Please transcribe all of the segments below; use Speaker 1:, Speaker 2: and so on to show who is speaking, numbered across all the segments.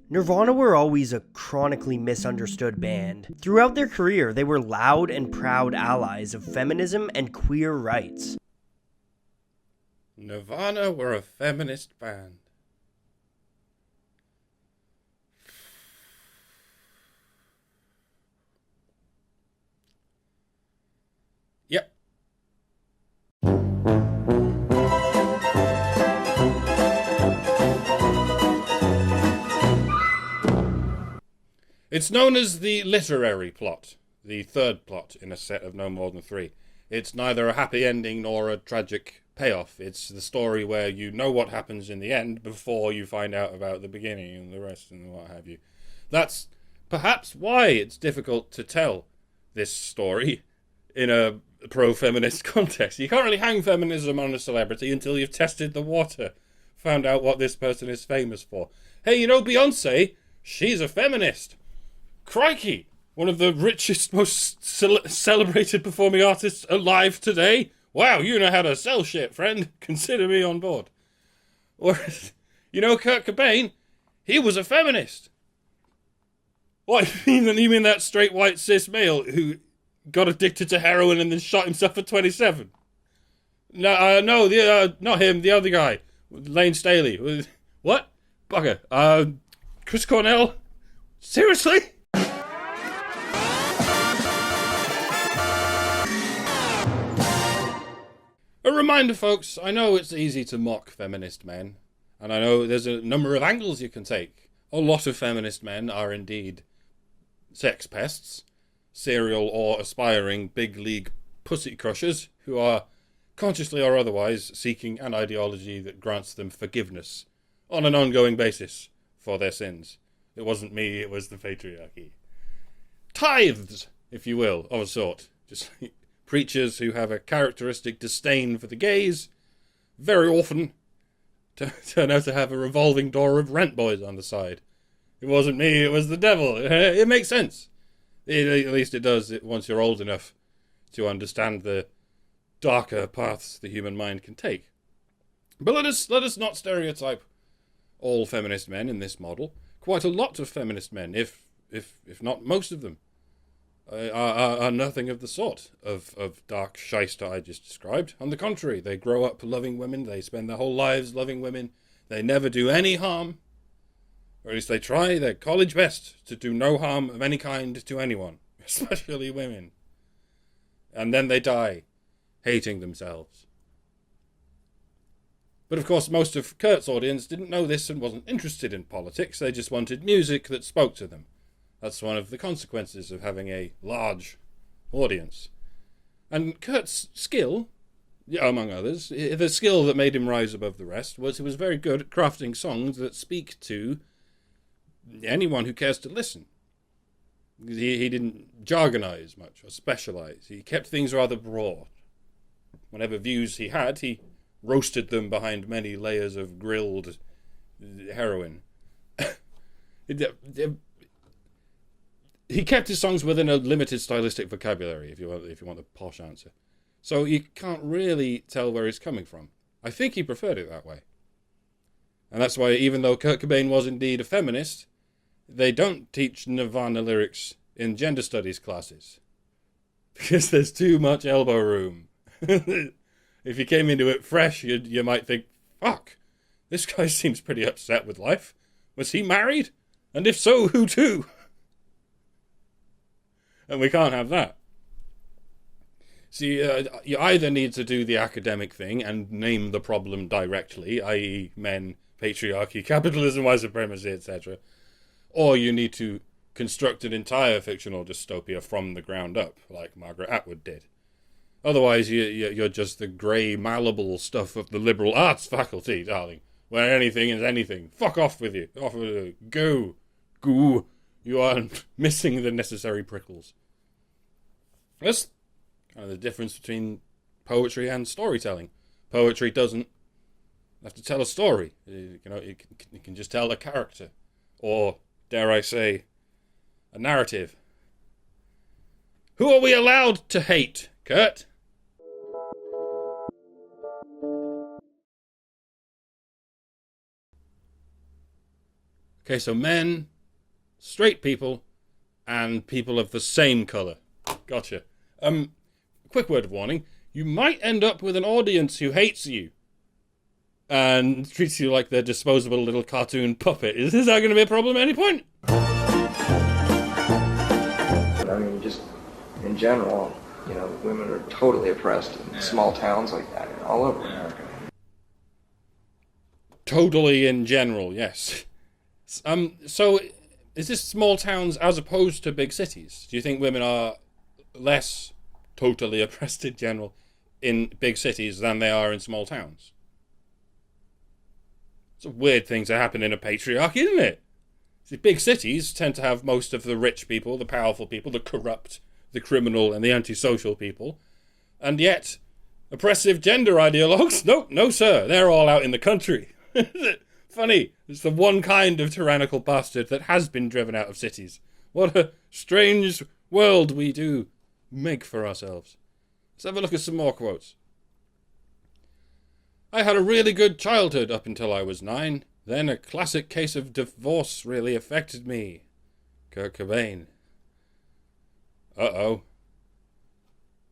Speaker 1: Nirvana were always a chronically misunderstood band. Throughout their career, they were loud and proud allies of feminism and queer rights.
Speaker 2: Nirvana were a feminist band. Yep. It's known as the literary plot, the third plot in a set of no more than three. It's neither a happy ending nor a tragic payoff. It's the story where you know what happens in the end before you find out about the beginning and the rest and what have you. That's perhaps why it's difficult to tell this story in a pro-feminist context. You can't really hang feminism on a celebrity until you've tested the water, found out what this person is famous for. Hey, you know Beyonce? She's a feminist. Crikey! One of the richest, most celebrated performing artists alive today. Wow, you know how to sell shit, friend. Consider me on board. Or, you know Kurt Cobain? He was a feminist. What, you mean that straight white cis male who got addicted to heroin and then shot himself at 27? No, not him, the other guy. Lane Staley. What? Bugger. Chris Cornell? Seriously? A reminder, folks, I know it's easy to mock feminist men, and I know there's a number of angles you can take. A lot of feminist men are indeed sex pests, serial or aspiring big league pussy crushers who are, consciously or otherwise, seeking an ideology that grants them forgiveness on an ongoing basis for their sins. It wasn't me, it was the patriarchy. Tithes, if you will, of a sort. Just preachers who have a characteristic disdain for the gays, very often turn out to have a revolving door of rent boys on the side. It wasn't me, it was the devil. It makes sense. At least it does once you're old enough to understand the darker paths the human mind can take. But let us not stereotype all feminist men in this model. Quite a lot of feminist men, if not most of them, are nothing of the sort of dark shyster I just described. On the contrary, they grow up loving women, they spend their whole lives loving women, they never do any harm, or at least they try their college best to do no harm of any kind to anyone, especially women. And then they die, hating themselves. But of course, most of Kurt's audience didn't know this and wasn't interested in politics, they just wanted music that spoke to them. That's one of the consequences of having a large audience. And Kurt's skill, among others, the skill that made him rise above the rest, was he was very good at crafting songs that speak to anyone who cares to listen. He didn't jargonize much or specialize. He kept things rather broad. Whatever views he had, he roasted them behind many layers of grilled heroin. He kept his songs within a limited stylistic vocabulary, if you want the posh answer. So you can't really tell where he's coming from. I think he preferred it that way. And that's why, even though Kurt Cobain was indeed a feminist, they don't teach Nirvana lyrics in gender studies classes. Because there's too much elbow room. If you came into it fresh, you might think, fuck, this guy seems pretty upset with life. Was he married? And if so, who to? And we can't have that. See, you either need to do the academic thing and name the problem directly, i.e. men, patriarchy, capitalism, white supremacy, etc., or you need to construct an entire fictional dystopia from the ground up, like Margaret Atwood did. Otherwise, you're just the grey, malleable stuff of the liberal arts faculty, darling, where anything is anything. Fuck off with you. Off with you. Go. Goo. You are missing the necessary prickles. That's kind of the difference between poetry and storytelling. Poetry doesn't have to tell a story. You know, it can just tell a character. Or, dare I say, a narrative. Who are we allowed to hate, Kurt? Okay, so men, straight people, and people of the same colour. Gotcha. Quick word of warning. You might end up with an audience who hates you and treats you like their disposable little cartoon puppet. Is that going to be a problem at any point?
Speaker 3: I mean, just in general, you know, women are totally oppressed in small towns like that, all over America.
Speaker 2: Totally in general, yes. So is this small towns as opposed to big cities? Do you think women are less totally oppressed in general in big cities than they are in small towns? It's a weird thing to happen in a patriarchy, isn't it? See, big cities tend to have most of the rich people, the powerful people, the corrupt, the criminal, and the antisocial people. And yet, oppressive gender ideologues, no sir, they're all out in the country. Funny, it's the one kind of tyrannical bastard that has been driven out of cities. What a strange world we do make for ourselves. Let's have a look at some more quotes. I had a really good childhood up until I was 9. Then a classic case of divorce really affected me. Kurt Cobain. Uh-oh.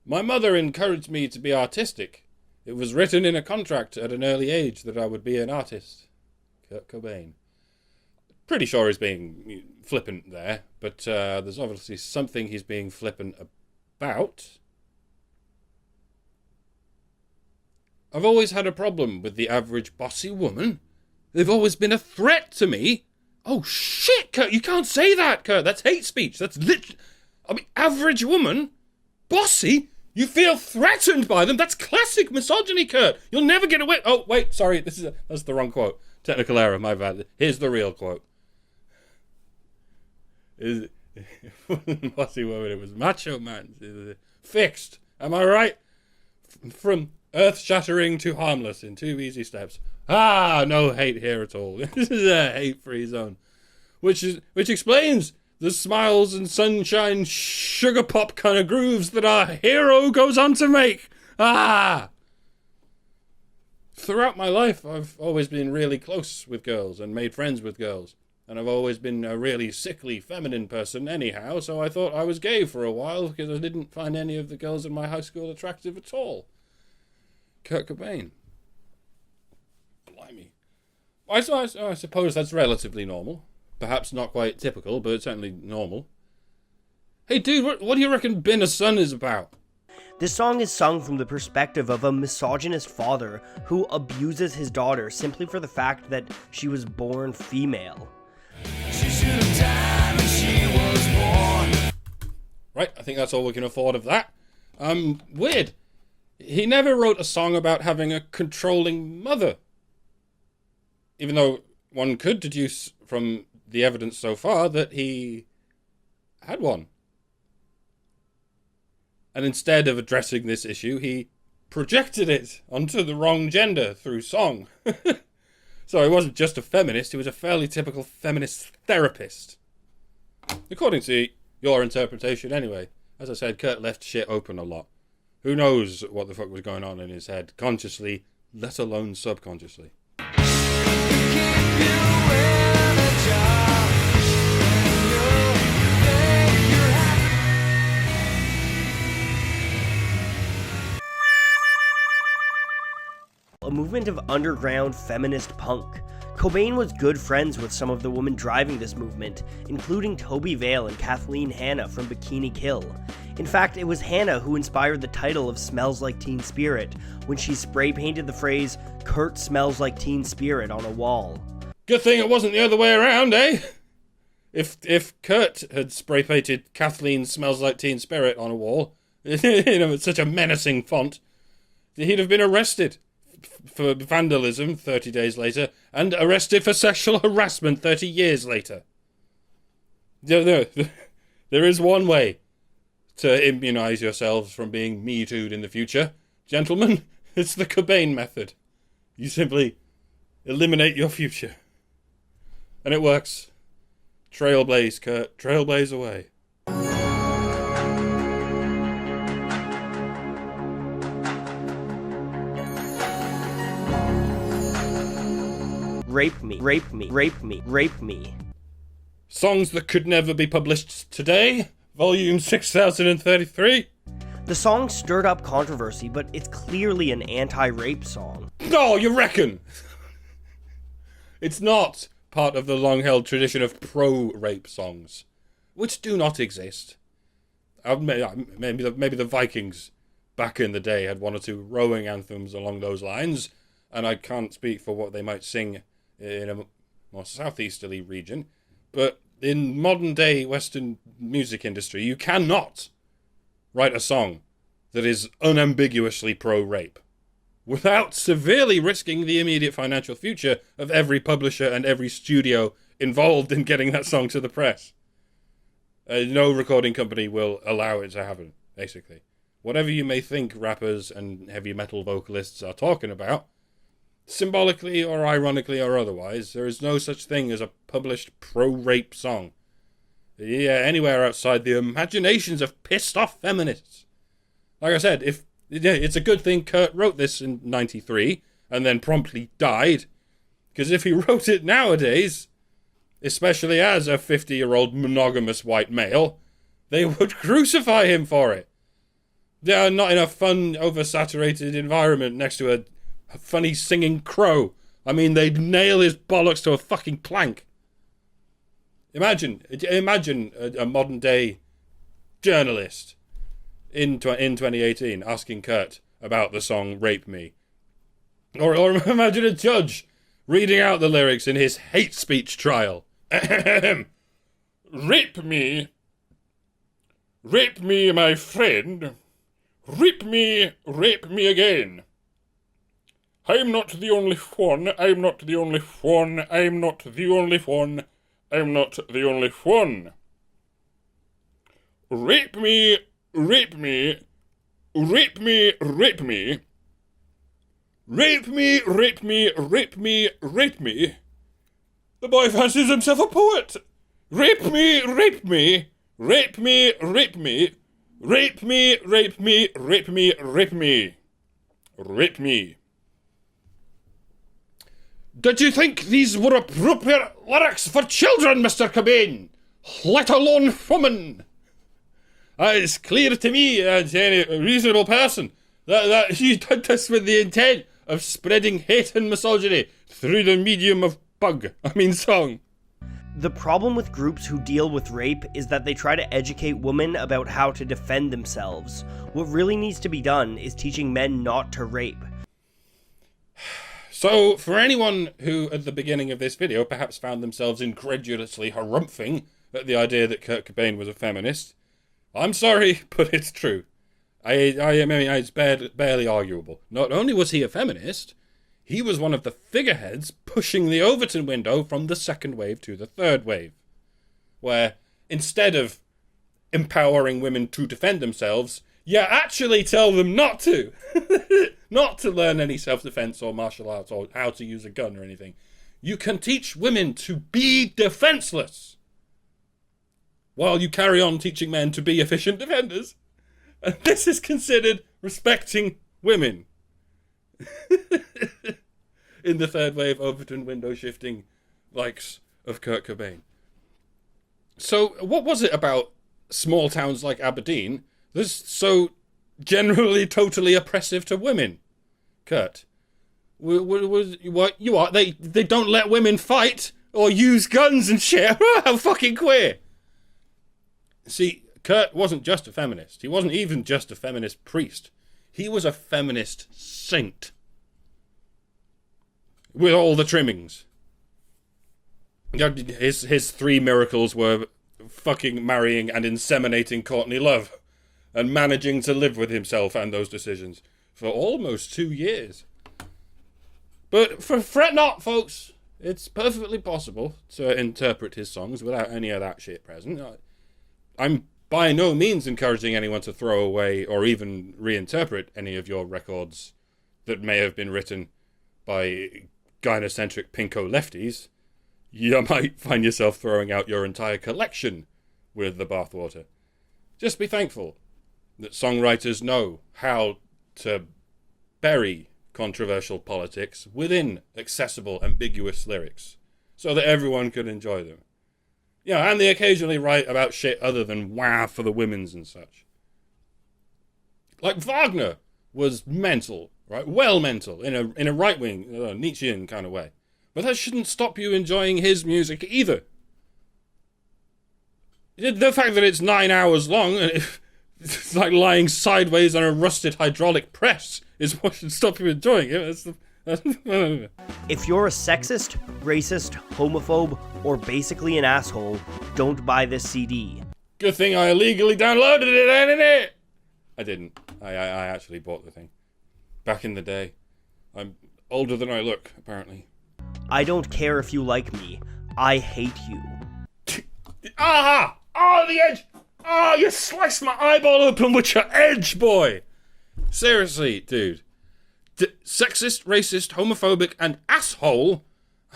Speaker 2: My mother encouraged me to be artistic. It was written in a contract at an early age that I would be an artist. Kurt Cobain. Pretty sure he's being flippant there, but there's obviously something he's being flippant about. I've always had a problem with the average bossy woman. They've always been a threat to me. Oh shit, Kurt, you can't say that, Kurt. That's hate speech. That's average woman? Bossy? You feel threatened by them? That's classic misogyny, Kurt. You'll never get away. Oh, wait, sorry. That's the wrong quote. Technical error, my bad. Here's the real quote. It wasn't bossy woman, it was macho man. Fixed. Am I right? From earth-shattering to harmless in 2 easy steps. No hate here at all. This is a hate-free zone. Which explains the smiles and sunshine sugar pop kind of grooves that our hero goes on to make. Throughout my life, I've always been really close with girls and made friends with girls. And I've always been a really sickly feminine person anyhow, so I thought I was gay for a while because I didn't find any of the girls in my high school attractive at all. Kurt Cobain. Blimey. I suppose that's relatively normal. Perhaps not quite typical, but certainly normal. Hey dude, what do you reckon Been a Son is about?
Speaker 1: This song is sung from the perspective of a misogynist father who abuses his daughter simply for the fact that she was born female.
Speaker 4: She should have died when she was born.
Speaker 2: Right, I think that's all we can afford of that. Weird. He never wrote a song about having a controlling mother. Even though one could deduce from the evidence so far that he had one. And instead of addressing this issue, he projected it onto the wrong gender through song. So he wasn't just a feminist, he was a fairly typical feminist therapist. According to your interpretation anyway. As I said, Kurt left shit open a lot. Who knows what the fuck was going on in his head, consciously, let alone subconsciously.
Speaker 1: A movement of underground feminist punk. Cobain was good friends with some of the women driving this movement, including Toby Vale and Kathleen Hanna from Bikini Kill. In fact, it was Hanna who inspired the title of Smells Like Teen Spirit when she spray-painted the phrase, "Kurt smells like teen spirit" on a wall.
Speaker 2: Good thing it wasn't the other way around, eh? If Kurt had spray-painted Kathleen Smells Like Teen Spirit on a wall, it's such a menacing font, he'd have been arrested for vandalism 30 days later, and arrested for sexual harassment 30 years later. There is one way to immunize yourselves from being Me Too'd in the future. Gentlemen, it's the Cobain method. You simply eliminate your future. And it works. Trailblaze, Kurt. Trailblaze away.
Speaker 1: Rape me, rape me, rape me, rape me.
Speaker 2: Songs That Could Never Be Published Today, Volume 6033.
Speaker 1: The song stirred up controversy, but it's clearly an anti-rape song.
Speaker 2: Oh, you reckon? It's not part of the long-held tradition of pro-rape songs, which do not exist. Maybe the Vikings back in the day had one or two rowing anthems along those lines, and I can't speak for what they might sing in a more southeasterly region, but in modern-day Western music industry, you cannot write a song that is unambiguously pro-rape without severely risking the immediate financial future of every publisher and every studio involved in getting that song to the press. No recording company will allow it to happen, basically. Whatever you may think rappers and heavy metal vocalists are talking about, symbolically or ironically or otherwise, there is no such thing as a published pro-rape song. Yeah, anywhere outside the imaginations of pissed-off feminists. Like I said, it's a good thing Kurt wrote this in 93 and then promptly died, because if he wrote it nowadays, especially as a 50-year-old monogamous white male, they would crucify him for it. They are not in a fun, oversaturated environment next to a funny singing crow. I mean, they'd nail his bollocks to a fucking plank. Imagine a modern-day journalist in 2018 asking Kurt about the song Rape Me. Or imagine a judge reading out the lyrics in his hate speech trial. Rape me, my friend. Rape me again. I'm not the only one, I'm not the only one, I'm not the only one, I'm not the only one. Rape me, rape me, rape me, rape me. Rape me, rape me, rape me, rape me. The boy fancies himself a poet. Rape me, rape me, rape me, rape me. Rape me, rape me, rape me, rape me. Rape me. Did you think these were appropriate lyrics for children, Mr. Cobain? Let alone women? It's clear to me and to any reasonable person that you did this with the intent of spreading hate and misogyny through the medium of song.
Speaker 1: The problem with groups who deal with rape is that they try to educate women about how to defend themselves. What really needs to be done is teaching men not to rape.
Speaker 2: So, for anyone who, at the beginning of this video, perhaps found themselves incredulously harumphing at the idea that Kurt Cobain was a feminist, I'm sorry, but it's true. I mean, it's barely arguable. Not only was he a feminist, he was one of the figureheads pushing the Overton window from the second wave to the third wave, where instead of empowering women to defend themselves, you actually tell them not to. Not to learn any self-defense or martial arts or how to use a gun or anything. You can teach women to be defenseless, while you carry on teaching men to be efficient defenders. And this is considered respecting women. In the third wave Overton window shifting likes of Kurt Cobain. So what was it about small towns like Aberdeen that's so generally totally oppressive to women? Kurt, what you are? They don't let women fight or use guns and shit. How fucking queer. See, Kurt wasn't just a feminist. He wasn't even just a feminist priest. He was a feminist saint. With all the trimmings. His three miracles were fucking marrying and inseminating Courtney Love and managing to live with himself and those decisions for almost 2 years. But fret not, folks. It's perfectly possible to interpret his songs without any of that shit present. I'm by no means encouraging anyone to throw away or even reinterpret any of your records that may have been written by gynocentric pinko lefties. You might find yourself throwing out your entire collection with the bathwater. Just be thankful that songwriters know how to bury controversial politics within accessible, ambiguous lyrics so that everyone can enjoy them. Yeah, and they occasionally write about shit other than wow for the women's and such. Like Wagner was mental, right? Well mental, in a right-wing, Nietzschean kind of way. But that shouldn't stop you enjoying his music either. The fact that it's 9 hours long, and it's like lying sideways on a rusted hydraulic press, is what should stop you enjoying it.
Speaker 1: If you're a sexist, racist, homophobe, or basically an asshole, don't buy this CD.
Speaker 2: Good thing I illegally downloaded it, ain't it? I didn't. I actually bought the thing. Back in the day. I'm older than I look, apparently.
Speaker 1: I don't care if you like me. I hate you.
Speaker 2: Aha! Oh, the edge! Oh, you sliced my eyeball open with your edge, boy! Seriously, dude. Sexist, racist, homophobic, and asshole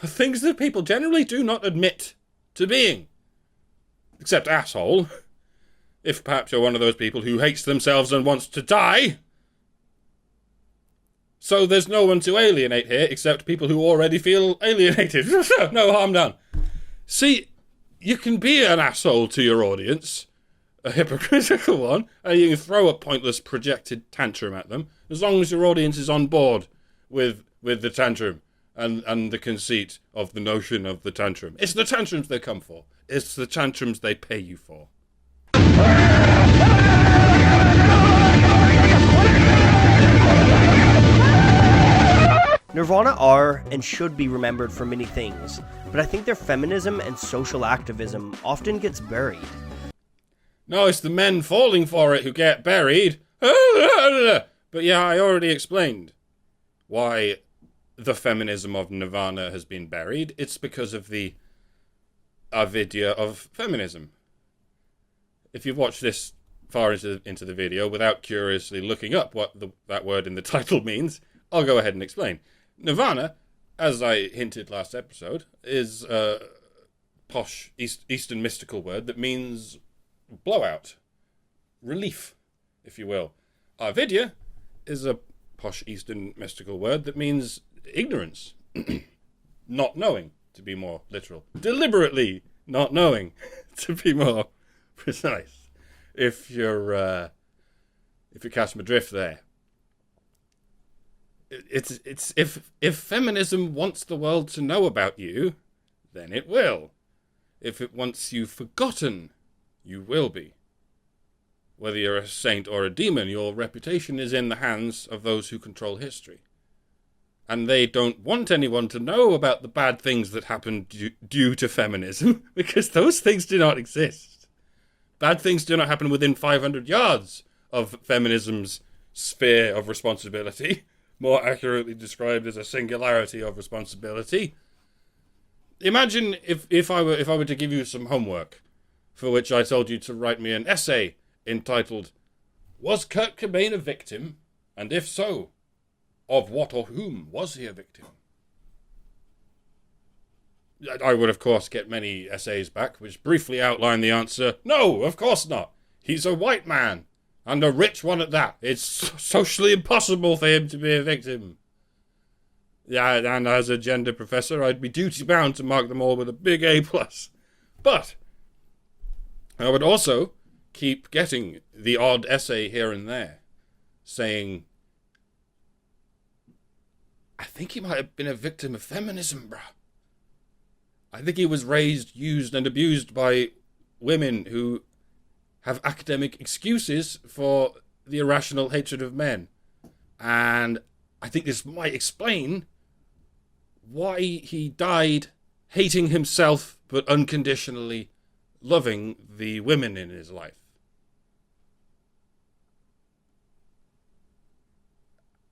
Speaker 2: are things that people generally do not admit to being. Except asshole. If perhaps you're one of those people who hates themselves and wants to die. So there's no one to alienate here except people who already feel alienated. No harm done. See, you can be an asshole to your audience, a hypocritical one, and you can throw a pointless projected tantrum at them, as long as your audience is on board with the tantrum and the conceit of the notion of the tantrum. It's the tantrums they come for. It's the tantrums they pay you for.
Speaker 1: Nirvana are and should be remembered for many things, but I think their feminism and social activism often gets buried.
Speaker 2: No, it's the men falling for it who get buried. But yeah, I already explained why the feminism of Nirvana has been buried. It's because of the Avidya of feminism. If you've watched this far into the video without curiously looking up what that word in the title means, I'll go ahead and explain. Nirvana, as I hinted last episode, is a posh Eastern mystical word that means blowout, relief, if you will. Avidya is a posh Eastern mystical word that means ignorance, not knowing, to be more literal. Deliberately not knowing, to be more precise. If you catch my drift there. It's if feminism wants the world to know about you, then it will. If it wants you forgotten, you will be. Whether you're a saint or a demon, your reputation is in the hands of those who control history. And they don't want anyone to know about the bad things that happened due to feminism, because those things do not exist. Bad things do not happen within 500 yards of feminism's sphere of responsibility, more accurately described as a singularity of responsibility. Imagine if I were to give you some homework, for which I told you to write me an essay entitled, "Was Kurt Cobain a victim? And if so, of what or whom was he a victim?" I would, of course, get many essays back, which briefly outline the answer, "No, of course not. He's a white man, and a rich one at that. It's socially impossible for him to be a victim." Yeah, and as a gender professor, I'd be duty-bound to mark them all with a big A+. But I would also keep getting the odd essay here and there, saying, "I think he might have been a victim of feminism, bruh. I think he was raised, used, and abused by women who have academic excuses for the irrational hatred of men. And I think this might explain why he died hating himself but unconditionally loving the women in his life."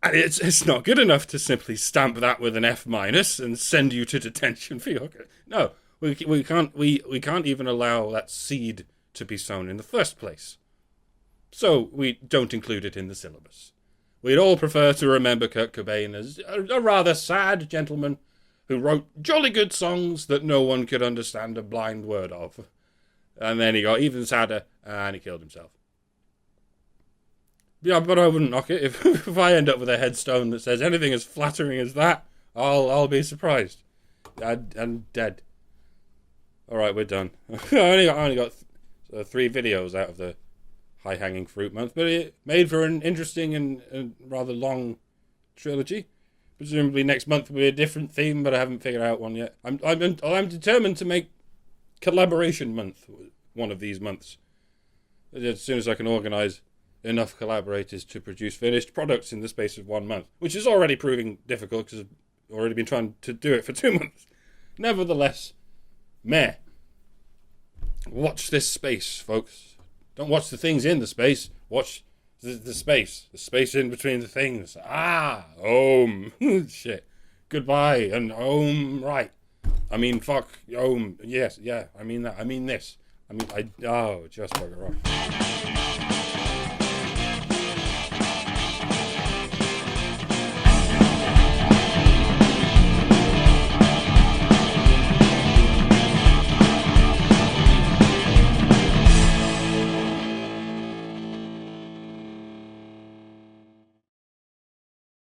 Speaker 2: And it's not good enough to simply stamp that with an F- and send you to detention for your... No, we can't even allow that seed to be sown in the first place. So we don't include it in the syllabus. We'd all prefer to remember Kurt Cobain as a rather sad gentleman who wrote jolly good songs that no one could understand a blind word of. And then he got even sadder and he killed himself. Yeah, but I wouldn't knock it. If I end up with a headstone that says anything as flattering as that, I'll be surprised. And dead. Alright, we're done. I only got 3 videos out of the high-hanging fruit month, but it made for an interesting and rather long trilogy. Presumably next month will be a different theme, but I haven't figured out one yet. I'm determined to make Collaboration Month one of these months. As soon as I can organise enough collaborators to produce finished products in the space of 1 month, which is already proving difficult because I've already been trying to do it for 2 months. Nevertheless, meh. Watch this space, folks. Don't watch the things in the space. Watch the space. The space in between the things. Shit. Goodbye and right. I mean, fuck. Yes, yeah. I mean that. I mean this. just bugger off.